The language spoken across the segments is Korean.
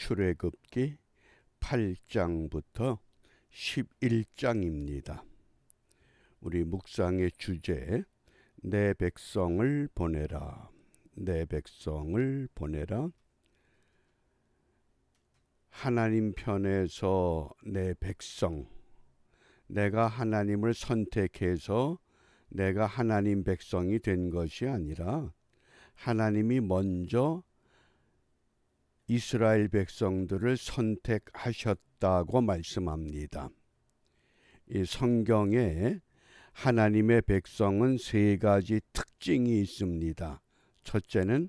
출애굽기 8장부터 11장입니다. 우리 묵상의 주제, 내 백성을 보내라. 내 백성을 보내라. 하나님 편에서 내 백성, 내가 하나님을 선택해서 내가 하나님 백성이 된 것이 아니라 하나님이 먼저 이스라엘 백성들을 선택하셨다고 말씀합니다. 이 성경에 하나님의 백성은 세 가지 특징이 있습니다. 첫째는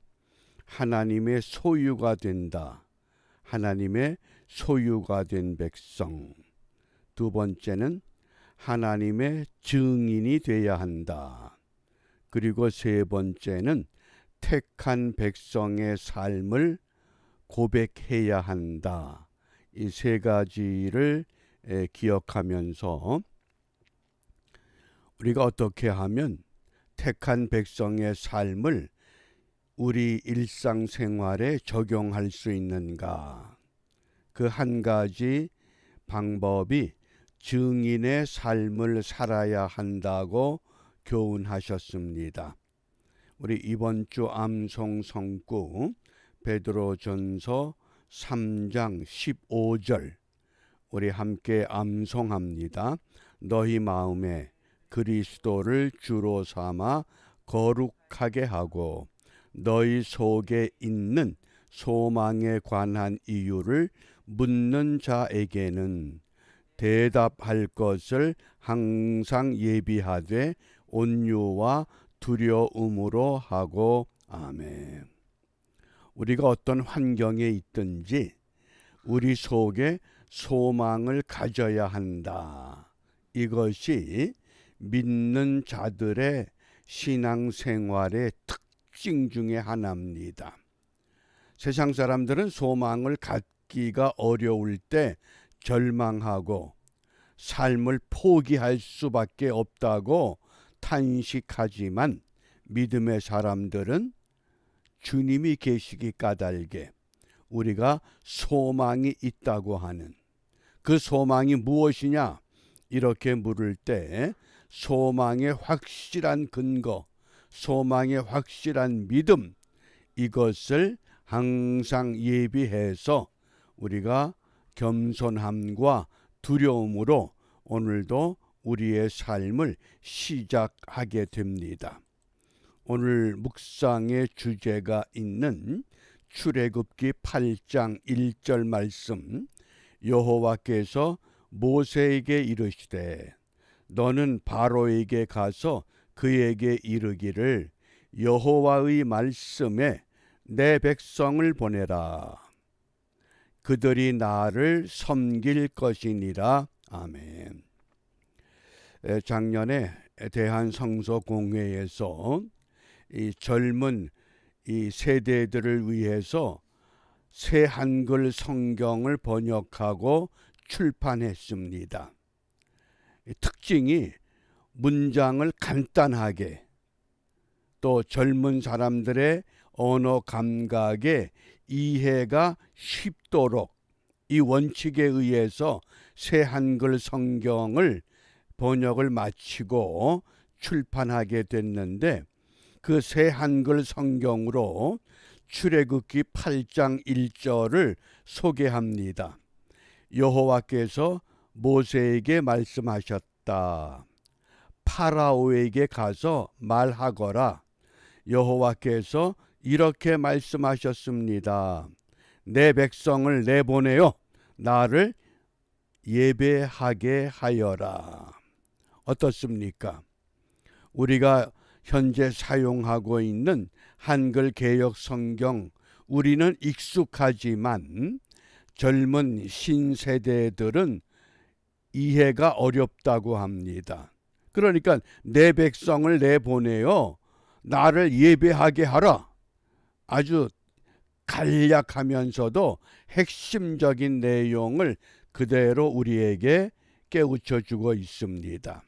하나님의 소유가 된다. 하나님의 소유가 된 백성. 두 번째는 하나님의 증인이 돼야 한다. 그리고 세 번째는 택한 백성의 삶을 고백해야 한다. 이 세 가지를 기억하면서 우리가 어떻게 하면 택한 백성의 삶을 우리 일상생활에 적용할 수 있는가? 그 한 가지 방법이 증인의 삶을 살아야 한다고 교훈하셨습니다. 우리 이번 주 암송 성구 베드로전서 3장 15절 우리 함께 암송합니다. 너희 마음에 그리스도를 주로 삼아 거룩하게 하고 너희 속에 있는 소망에 관한 이유를 묻는 자에게는 대답할 것을 항상 예비하되 온유와 두려움으로 하고. 아멘. 우리가 어떤 환경에 있든지 우리 속에 소망을 가져야 한다. 이것이 믿는 자들의 신앙생활의 특징 중에 하나입니다. 세상 사람들은 소망을 갖기가 어려울 때 절망하고 삶을 포기할 수밖에 없다고 탄식하지만 믿음의 사람들은 주님이 계시기 까닭에 우리가 소망이 있다고 하는 그 소망이 무엇이냐? 이렇게 물을 때 소망의 확실한 근거, 소망의 확실한 믿음, 이것을 항상 예비해서 우리가 겸손함과 두려움으로 오늘도 우리의 삶을 시작하게 됩니다. 오늘 묵상의 주제가 있는 출애굽기 8장 1절 말씀, 여호와께서 모세에게 이르시되 너는 바로에게 가서 그에게 이르기를 여호와의 말씀에 내 백성을 보내라. 그들이 나를 섬길 것이니라. 아멘. 작년에 대한성서공회에서 이 젊은 이 세대들을 위해서 새 한글 성경을 번역하고 출판했습니다. 특징이 문장을 간단하게 또 젊은 사람들의 언어 감각에 이해가 쉽도록 이 원칙에 의해서 새 한글 성경을 번역을 마치고 출판하게 됐는데 그 새 한글 성경으로 출애굽기 8장 1절을 소개합니다. 여호와께서 모세에게 말씀하셨다. 파라오에게 가서 말하거라. 여호와께서 이렇게 말씀하셨습니다. 내 백성을 내보내어 나를 예배하게 하여라. 어떻습니까? 우리가 현재 사용하고 있는 한글 개역 성경, 우리는 익숙하지만 젊은 신세대들은 이해가 어렵다고 합니다. 그러니까 내 백성을 내보내어 나를 예배하게 하라. 아주 간략하면서도 핵심적인 내용을 그대로 우리에게 깨우쳐 주고 있습니다.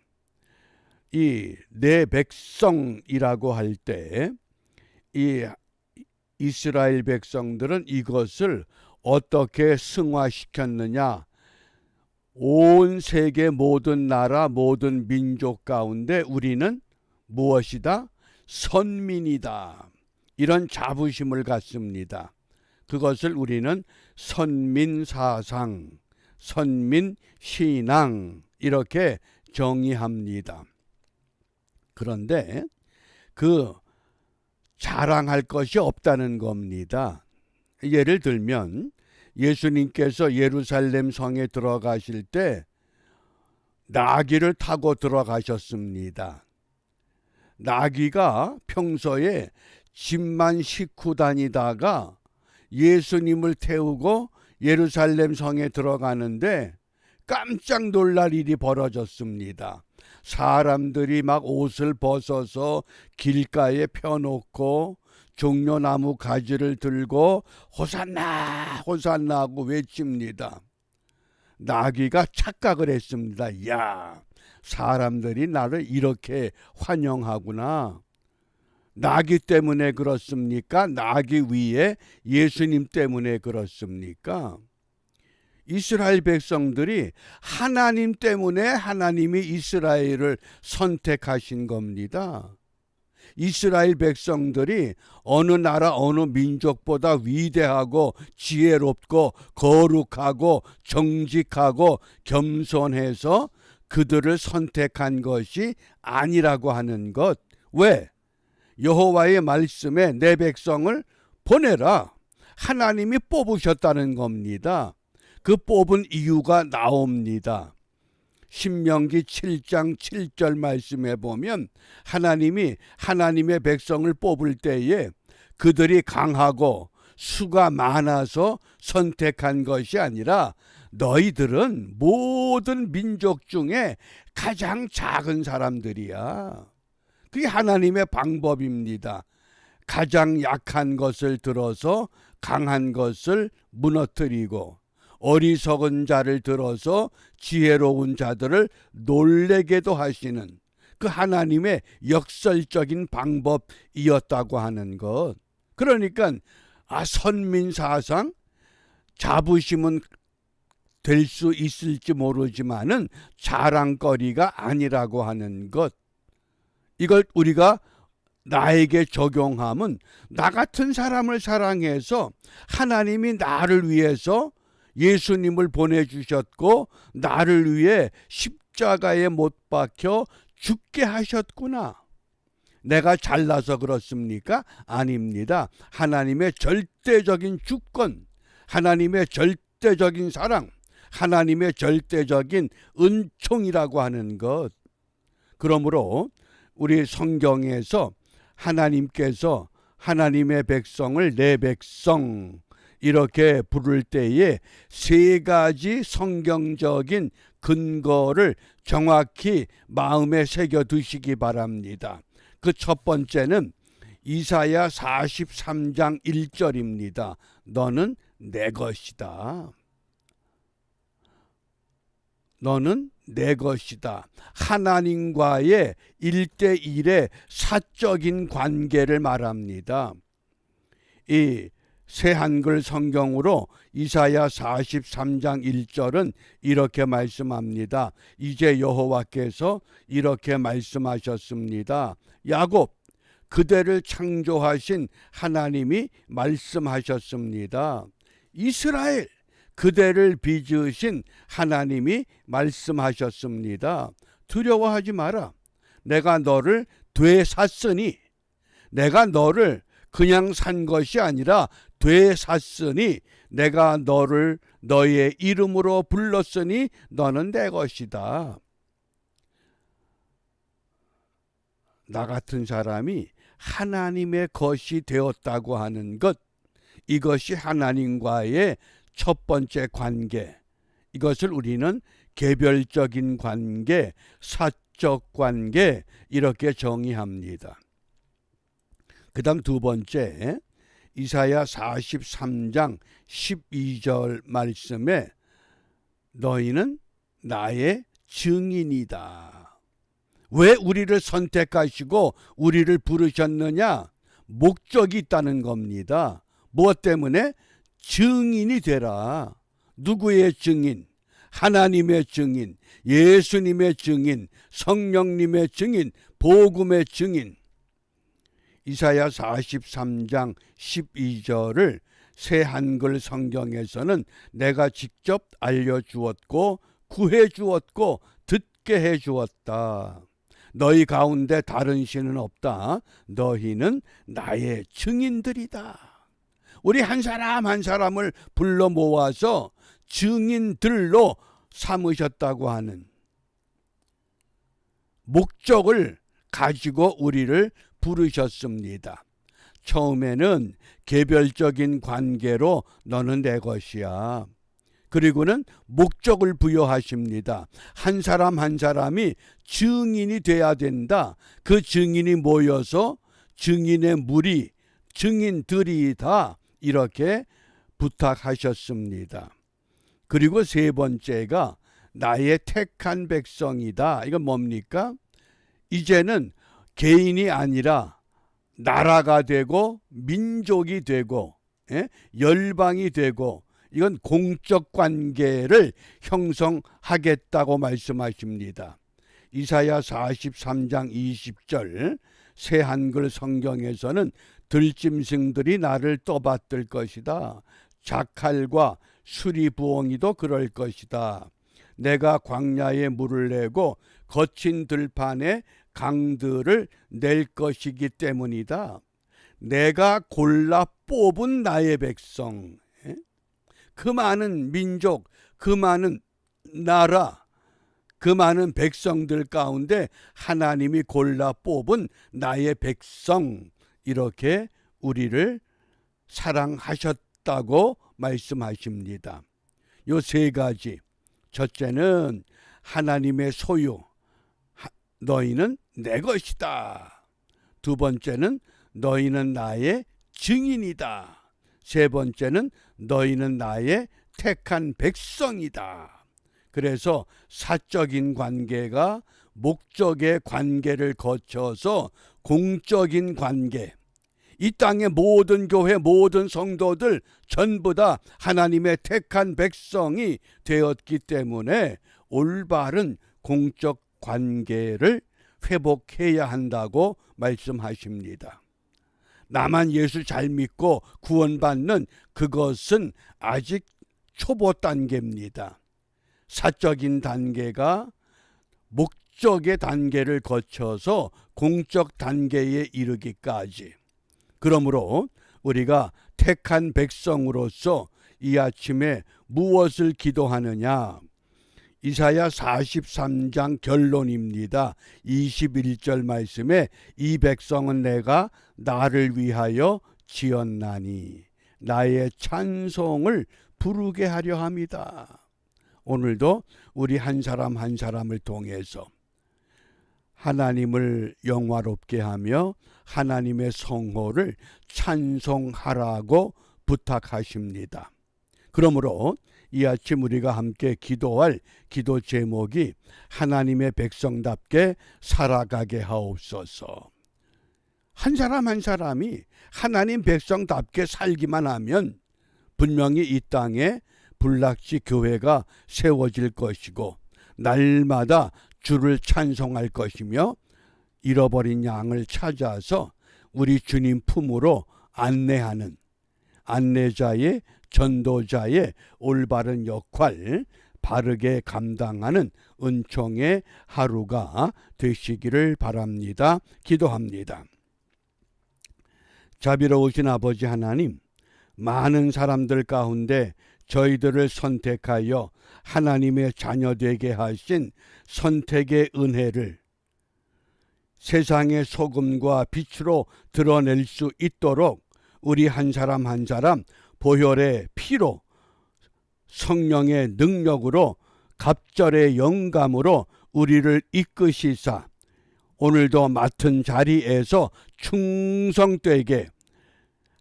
이 내 백성이라고 할 때 이 이스라엘 백성들은 이것을 어떻게 승화시켰느냐? 온 세계 모든 나라 모든 민족 가운데 우리는 무엇이다? 선민이다. 이런 자부심을 갖습니다. 그것을 우리는 선민사상, 선민신앙 이렇게 정의합니다. 그런데 그 자랑할 것이 없다는 겁니다. 예를 들면 예수님께서 예루살렘 성에 들어가실 때 나귀를 타고 들어가셨습니다. 나귀가 평소에 짐만 싣고 다니다가 예수님을 태우고 예루살렘 성에 들어가는데 깜짝 놀랄 일이 벌어졌습니다. 사람들이 막 옷을 벗어서 길가에 펴놓고 종려나무 가지를 들고 호산나 호산나 하고 외칩니다. 나귀가 착각을 했습니다. 야, 사람들이 나를 이렇게 환영하구나. 나귀 때문에 그렇습니까? 나귀 위에 예수님 때문에 그렇습니까? 이스라엘 백성들이 하나님 때문에 하나님이 이스라엘을 선택하신 겁니다. 이스라엘 백성들이 어느 나라 어느 민족보다 위대하고 지혜롭고 거룩하고 정직하고 겸손해서 그들을 선택한 것이 아니라고 하는 것. 왜? 여호와의 말씀에 내 백성을 보내라. 하나님이 뽑으셨다는 겁니다. 그 뽑은 이유가 나옵니다. 신명기 7장 7절 말씀에 보면 하나님이 하나님의 백성을 뽑을 때에 그들이 강하고 수가 많아서 선택한 것이 아니라 너희들은 모든 민족 중에 가장 작은 사람들이야. 그게 하나님의 방법입니다. 가장 약한 것을 들어서 강한 것을 무너뜨리고 어리석은 자를 들어서 지혜로운 자들을 놀래게도 하시는 그 하나님의 역설적인 방법이었다고 하는 것. 그러니까 선민사상 자부심은 될 수 있을지 모르지만은 자랑거리가 아니라고 하는 것. 이걸 우리가 나에게 적용하면 나 같은 사람을 사랑해서 하나님이 나를 위해서 예수님을 보내주셨고 나를 위해 십자가에 못 박혀 죽게 하셨구나. 내가 잘나서 그렇습니까? 아닙니다. 하나님의 절대적인 주권, 하나님의 절대적인 사랑, 하나님의 절대적인 은총이라고 하는 것. 그러므로 우리 성경에서 하나님께서 하나님의 백성을 내 백성 이렇게 부를 때에 세 가지 성경적인 근거를 정확히 마음에 새겨 두시기 바랍니다. 그 첫 번째는 이사야 43장 1절입니다. 너는 내 것이다. 너는 내 것이다. 하나님과의 1대1의 사적인 관계를 말합니다. 이 새한글 성경으로 이사야 43장 1절은 이렇게 말씀합니다. 이제 여호와께서 이렇게 말씀하셨습니다. 야곱, 그대를 창조하신 하나님이 말씀하셨습니다. 이스라엘, 그대를 빚으신 하나님이 말씀하셨습니다. 두려워하지 마라. 내가 너를 되샀으니, 내가 너를 그냥 산 것이 아니라 되샀으니, 내가 너를 너의 이름으로 불렀으니 너는 내 것이다. 나 같은 사람이 하나님의 것이 되었다고 하는 것, 이것이 하나님과의 첫 번째 관계. 이것을 우리는 개별적인 관계, 사적 관계 이렇게 정의합니다. 그 다음 두 번째, 이사야 43장 12절 말씀에 너희는 나의 증인이다. 왜 우리를 선택하시고 우리를 부르셨느냐? 목적이 있다는 겁니다. 무엇 때문에? 증인이 되라. 누구의 증인? 하나님의 증인, 예수님의 증인, 성령님의 증인, 복음의 증인. 이사야 43장 12절을 새 한글 성경에서는 내가 직접 알려주었고 구해주었고 듣게 해주었다. 너희 가운데 다른 신은 없다. 너희는 나의 증인들이다. 우리 한 사람 한 사람을 불러 모아서 증인들로 삼으셨다고 하는 목적을 가지고 우리를 부르셨습니다. 처음에는 개별적인 관계로 너는 내 것이야. 그리고는 목적을 부여하십니다. 한 사람 한 사람이 증인이 돼야 된다. 그 증인이 모여서 증인의 무리, 증인들이다. 이렇게 부탁하셨습니다. 그리고 세 번째가 나의 택한 백성이다. 이건 뭡니까? 이제는 개인이 아니라 나라가 되고 민족이 되고 열방이 되고 이건 공적 관계를 형성하겠다고 말씀하십니다. 이사야 43장 20절 새 한글 성경에서는 들짐승들이 나를 떠받들 것이다. 자칼과 수리부엉이도 그럴 것이다. 내가 광야에 물을 내고 거친 들판에 강들을 낼 것이기 때문이다. 내가 골라 뽑은 나의 백성, 그 많은 민족, 그 많은 나라, 그 많은 백성들 가운데 하나님이 골라 뽑은 나의 백성, 이렇게 우리를 사랑하셨다고 말씀하십니다. 요 세 가지. 첫째는 하나님의 소유, 너희는 내 것이다. 두 번째는 너희는 나의 증인이다. 세 번째는 너희는 나의 택한 백성이다. 그래서 사적인 관계가 목적의 관계를 거쳐서 공적인 관계, 이 땅의 모든 교회, 모든 성도들 전부 다 하나님의 택한 백성이 되었기 때문에 올바른 공적 관계를 회복해야 한다고 말씀하십니다. 나만 예수 잘 믿고 구원받는 그것은 아직 초보 단계입니다. 사적인 단계가 목적의 단계를 거쳐서 공적 단계에 이르기까지. 그러므로 우리가 택한 백성으로서 이 아침에 무엇을 기도하느냐? 이사야 43장 결론입니다. 21절 말씀에 이 백성은 내가 나를 위하여 지었나니 나의 찬송을 부르게 하려 합니다. 오늘도 우리 한 사람 한 사람을 통해서 하나님을 영화롭게 하며 하나님의 성호를 찬송하라고 부탁하십니다. 그러므로 이 아침 우리가 함께 기도할 기도 제목이 하나님의 백성답게 살아가게 하옵소서. 한 사람 한 사람이 하나님 백성답게 살기만 하면 분명히 이 땅에 불락지 교회가 세워질 것이고 날마다 주를 찬송할 것이며 잃어버린 양을 찾아서 우리 주님 품으로 안내하는 안내자의 전도자의 올바른 역할 바르게 감당하는 은총의 하루가 되시기를 바랍니다. 기도합니다. 자비로우신 아버지 하나님, 많은 사람들 가운데 저희들을 선택하여 하나님의 자녀 되게 하신 선택의 은혜를 세상의 소금과 빛으로 드러낼 수 있도록 우리 한 사람 한 사람 보혈의 피로 성령의 능력으로 갑절의 영감으로 우리를 이끄시사 오늘도 맡은 자리에서 충성되게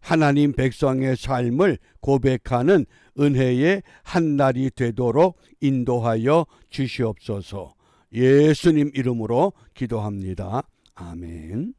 하나님 백성의 삶을 고백하는 은혜의 한날이 되도록 인도하여 주시옵소서. 예수님 이름으로 기도합니다. 아멘.